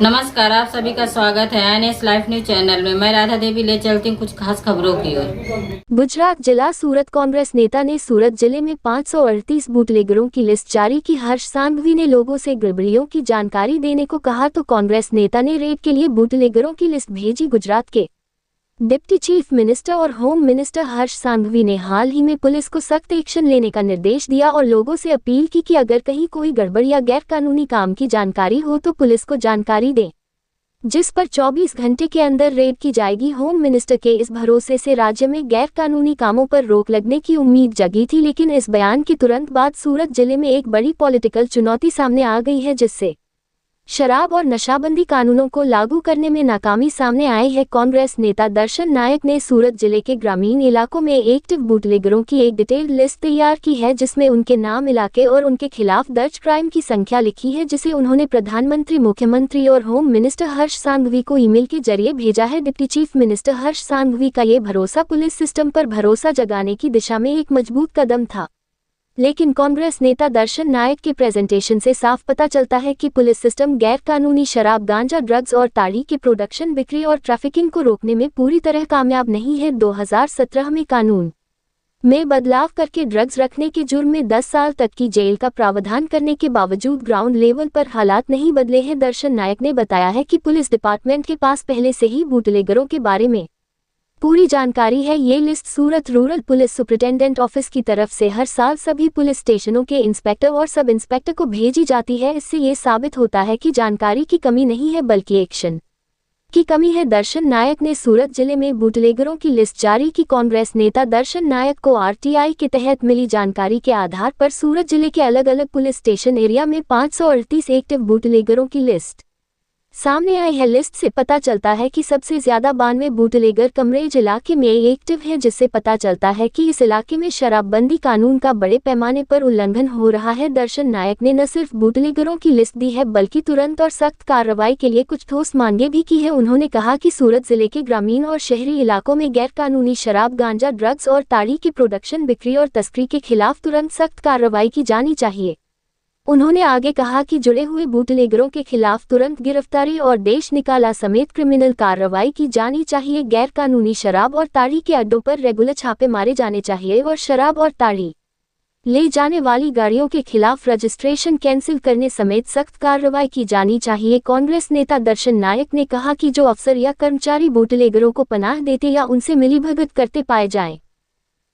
नमस्कार, आप सभी का स्वागत है एनएस लाइव न्यूज चैनल में। मैं राधा देवी ले चलती हूँ कुछ खास खबरों की ओर। गुजरात जिला सूरत कांग्रेस नेता ने सूरत जिले में 538 बूटलेगरों की लिस्ट जारी की। हर्ष सांघवी ने लोगों से गड़बड़ियों की जानकारी देने को कहा तो कांग्रेस नेता ने रेड के लिए बूटलेगरों की लिस्ट भेजी। गुजरात के डिप्टी चीफ मिनिस्टर और होम मिनिस्टर हर्ष सांघवी ने हाल ही में पुलिस को सख्त एक्शन लेने का निर्देश दिया और लोगों से अपील की कि अगर कहीं कोई गड़बड़ या गैरकानूनी काम की जानकारी हो तो पुलिस को जानकारी दें, जिस पर 24 घंटे के अंदर रेड की जाएगी। होम मिनिस्टर के इस भरोसे से राज्य में गैरकानूनी कामों पर रोक लगने की उम्मीद जगी थी, लेकिन इस बयान के तुरंत बाद सूरत जिले में एक बड़ी पॉलिटिकल चुनौती सामने आ गई है, जिससे शराब और नशाबंदी कानूनों को लागू करने में नाकामी सामने आई है। कांग्रेस नेता दर्शन नायक ने सूरत जिले के ग्रामीण इलाकों में एक्टिव बूटलेगरों की एक डिटेल्ड लिस्ट तैयार की है, जिसमें उनके नाम, इलाके और उनके खिलाफ दर्ज क्राइम की संख्या लिखी है, जिसे उन्होंने प्रधानमंत्री, मुख्यमंत्री और होम मिनिस्टर हर्ष सांघवी को ईमेल के जरिए भेजा है। डिप्टी चीफ मिनिस्टर हर्ष सांघवी का ये भरोसा पुलिस सिस्टम पर भरोसा जगाने की दिशा में एक मजबूत कदम था, लेकिन कांग्रेस नेता दर्शन नायक के प्रेजेंटेशन से साफ पता चलता है कि पुलिस सिस्टम गैरकानूनी शराब, गांजा, ड्रग्स और ताड़ी के प्रोडक्शन, बिक्री और ट्रैफिकिंग को रोकने में पूरी तरह कामयाब नहीं है। 2017 में कानून में बदलाव करके ड्रग्स रखने के जुर्म में 10 साल तक की जेल का प्रावधान करने के बावजूद ग्राउंड लेवल पर हालात नहीं बदले हैं। दर्शन नायक ने बताया है कि पुलिस डिपार्टमेंट के पास पहले से ही बूटलेगरों के बारे में पूरी जानकारी है। ये लिस्ट सूरत रूरल पुलिस सुपरिटेंडेंट ऑफिस की तरफ से हर साल सभी पुलिस स्टेशनों के इंस्पेक्टर और सब इंस्पेक्टर को भेजी जाती है। इससे ये साबित होता है कि जानकारी की कमी नहीं है बल्कि एक्शन की कमी है। दर्शन नायक ने सूरत जिले में बूटलेगरों की लिस्ट जारी की। कांग्रेस नेता दर्शन नायक को आरटीआई के तहत मिली जानकारी के आधार पर सूरत जिले के अलग अलग पुलिस स्टेशन एरिया में 538 एक्टिव बूटलेगरों की लिस्ट सामने आई है। लिस्ट से पता चलता है कि सबसे ज्यादा 92 बूटलेगर कमरेज इलाके में एक्टिव है, जिससे पता चलता है कि इस इलाके में शराबबंदी कानून का बड़े पैमाने पर उल्लंघन हो रहा है। दर्शन नायक ने न सिर्फ बूटलेगरों की लिस्ट दी है बल्कि तुरंत और सख्त कार्रवाई के लिए कुछ ठोस मांगे भी की है। उन्होंने कहा कि सूरत जिले के ग्रामीण और शहरी इलाकों में गैरकानूनी शराब, गांजा, ड्रग्स और ताड़ी की प्रोडक्शन, बिक्री और तस्करी के खिलाफ तुरंत सख्त कार्रवाई की जानी चाहिए। उन्होंने आगे कहा कि जुड़े हुए बूटलेगरों के खिलाफ तुरंत गिरफ्तारी और देश निकाला समेत क्रिमिनल कार्रवाई की जानी चाहिए। गैरकानूनी शराब और ताड़ी के अड्डों पर रेगुलर छापे मारे जाने चाहिए और शराब और ताड़ी ले जाने वाली गाड़ियों के खिलाफ रजिस्ट्रेशन कैंसिल करने समेत सख्त कार्रवाई की जानी चाहिए। कांग्रेस नेता दर्शन नायक ने कहा कि जो अफसर या कर्मचारी बूटलेगरों को पनाह देते या उनसे मिलीभगत करते पाए जाएं,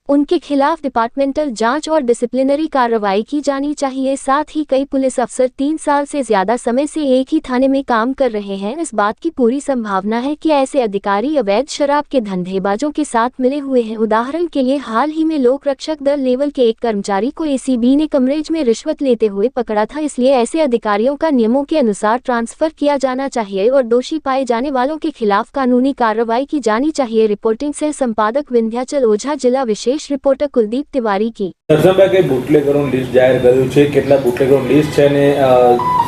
उनके खिलाफ डिपार्टमेंटल जांच और डिसिप्लिनरी कार्रवाई की जानी चाहिए। साथ ही कई पुलिस अफसर 3 साल से ज्यादा समय से एक ही थाने में काम कर रहे हैं। इस बात की पूरी संभावना है कि ऐसे अधिकारी अवैध शराब के धंधेबाजों के साथ मिले हुए हैं। उदाहरण के लिए हाल ही में लोक रक्षक दल लेवल के एक कर्मचारी को एसीबी ने कमरेज में रिश्वत लेते हुए पकड़ा था। इसलिए ऐसे अधिकारियों का नियमों के अनुसार ट्रांसफर किया जाना चाहिए और दोषी पाए जाने वालों के खिलाफ कानूनी कार्रवाई की जानी चाहिए। रिपोर्टिंग सह संपादक विंध्याचल ओझा, जिला विशेष रिपोर्टर कुलदीप तिवारी की। દર્શનભાઈ કે બુટલેગરોની લિસ્ટ જાહેર કર્યું છે, કેટલા બુટલેગરોની લિસ્ટ છે અને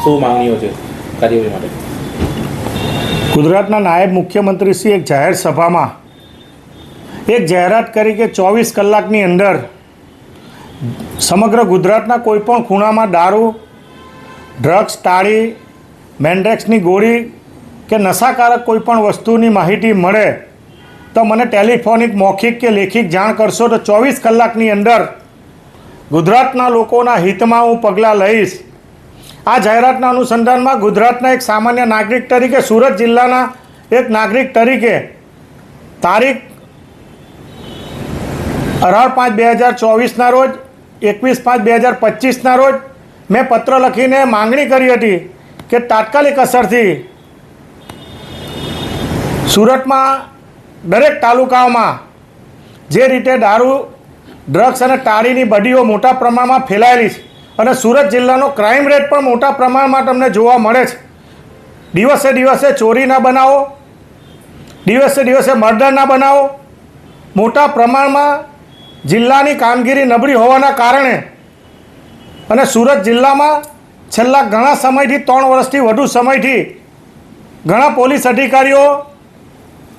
શું માંગણીઓ છે કાર્યવાહી માટે? ગુજરાતના નાયબ મુખ્યમંત્રીશ્રી એક જાહેર સભામાં એક જાહેરાત કરી કે 24 કલાકની અંદર સમગ્ર ગુજરાતના કોઈપણ ખૂણામાં દારૂ, ડ્રગ્સ, તાળી, મેન્ડ્રેક્સની ગોળી કે નશાકારક કોઈપણ વસ્તુની માહિતી મળે તો મને ટેલિફોનિક, મૌખિક કે લેખિત જાણ કરશો તો 24 કલાકની અંદર ગુજરાતના લોકોના હિતમાં હું પગલાં લઈશ। આ જાહેરાતના અનુસંધાનમાં ગુજરાતના એક સામાન્ય નાગરિક તરીકે, સુરત જિલ્લાના એક નાગરિક તરીકે તારીખ 18/5/2024ના રોજ 21/5/2025ના રોજ મેં પત્ર લખીને માંગણી કરી હતી કે તાત્કાલિક અસરથી સુરતમાં દરેક તાલુકાઓમાં જે રીતે દારૂ, ડ્રગ્સ અને તાળીની બડીઓ મોટા પ્રમાણમાં ફેલાયેલી છે અને સુરત જિલ્લાનો ક્રાઇમ રેટ પણ મોટા પ્રમાણમાં તમને જોવા મળે છે। દિવસે દિવસે ચોરીના બનાવો, દિવસે દિવસે મર્ડરના બનાવો મોટા પ્રમાણમાં જિલ્લાની કામગીરી નબળી હોવાના કારણે અને સુરત જિલ્લામાં છેલ્લા ઘણા સમયથી 3 વર્ષથી વધુ સમયથી ઘણા પોલીસ અધિકારીઓ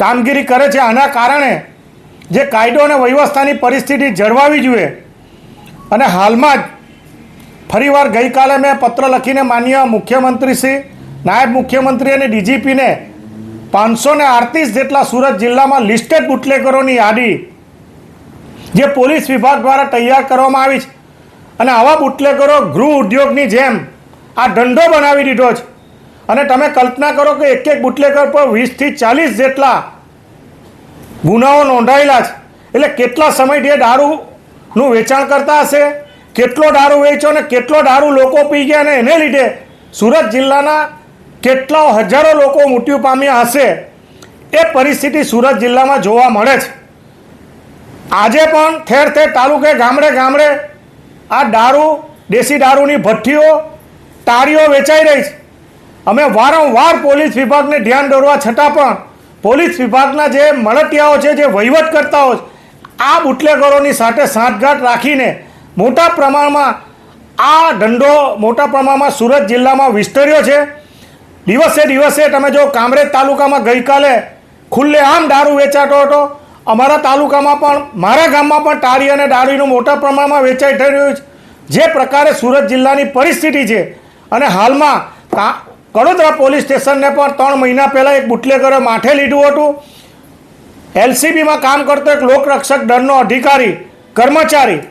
કામગીરી કરે છે। આના કારણે જે કાયદો અને વ્યવસ્થાની પરિસ્થિતિ જળવાવી જોઈએ અને હાલમાં જ ફરીવાર ગઈકાલે મેં પત્ર લખીને માનનીય મુખ્યમંત્રી શ્રી નાયબ મુખ્યમંત્રી અને ડીજીપીને 538 જેટલા સુરત જિલ્લામાં લિસ્ટેડ બુટલેગરોની યાદી જે પોલીસ વિભાગ દ્વારા તૈયાર કરવામાં આવી છે અને આવા બુટલેગરો ગૃહ ઉદ્યોગની જેમ આ ધંધો બનાવી દીધો છે અને તમે કલ્પના કરો કે એક એક બુટલેગર પર 20 થી 40 જેટલા ગુનાઓ નોંધાયેલા છે એટલે કેટલા સમયથી એ દારૂનું વેચાણ કરતા હશે, કેટલો દારૂ વેચ્યો અને કેટલો દારૂ લોકો પી ગયા અને એને લીધે સુરત જિલ્લાના કેટલા હજારો લોકો મૃત્યુ પામ્યા હશે એ પરિસ્થિતિ સુરત જિલ્લામાં જોવા મળે છે. આજે પણ ઠેર ઠેર તાલુકે ગામડે ગામડે આ દારૂ દેશી દારૂની ભઠ્ઠીઓ તાળીઓ વેચાઈ રહી છે. અમે વારંવાર પોલીસ વિભાગને ધ્યાન દોરવા છતાં પણ પોલીસ વિભાગના જે મળતિયાઓ છે, જે વહીવટકર્તાઓ છે, આ બુટલેગરોની સાથે સાંઠગાંઠ રાખીને મોટા પ્રમાણમાં આ ધંધો મોટા પ્રમાણમાં સુરત જિલ્લામાં વિસ્તર્યો છે. દિવસે દિવસે તમે જો કામરેજ તાલુકામાં ગઈકાલે ખુલ્લેઆમ દારૂ વેચાતો હતો. અમારા તાલુકામાં પણ મારા ગામમાં પણ તાળી અને દારૂનું મોટા પ્રમાણમાં વેચાઈ થઈ રહ્યું છે. જે પ્રકારે સુરત જિલ્લાની પરિસ્થિતિ છે અને હાલમાં કડોદરા પોલીસ સ્ટેશનને પણ 3 મહિના પહેલાં એક બુટલેગરે માથે લીધું હતું. એલસીબીમાં કામ કરતો એક લોકરક્ષક દળનો અધિકારી કર્મચારી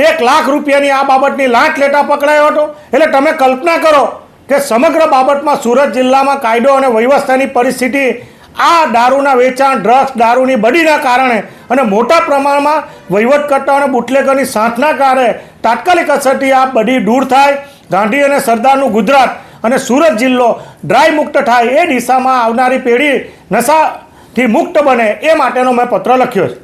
1 લાખ રૂપિયાની આ બાબતની લાંચ લેતા પકડાયો હતો. એટલે તમે કલ્પના કરો કે સમગ્ર બાબતમાં સુરત જિલ્લામાં કાયદો અને વ્યવસ્થાની પરિસ્થિતિ આ દારૂના વેચાણ, ડ્રગ્સ, દારૂની બડીના કારણે અને મોટા પ્રમાણમાં વહીવટકર્તાઓ અને બુટલેગરની સાંઠના કારણે તાત્કાલિક અસરથી આ બડી દૂર થાય, ગાંધી અને સરદારનું ગુજરાત અને સુરત જિલ્લો ડ્રાય મુક્ત થાય એ દિશામાં આવનારી પેઢી નશાથી મુક્ત બને એ માટેનો મેં પત્ર લખ્યો છે.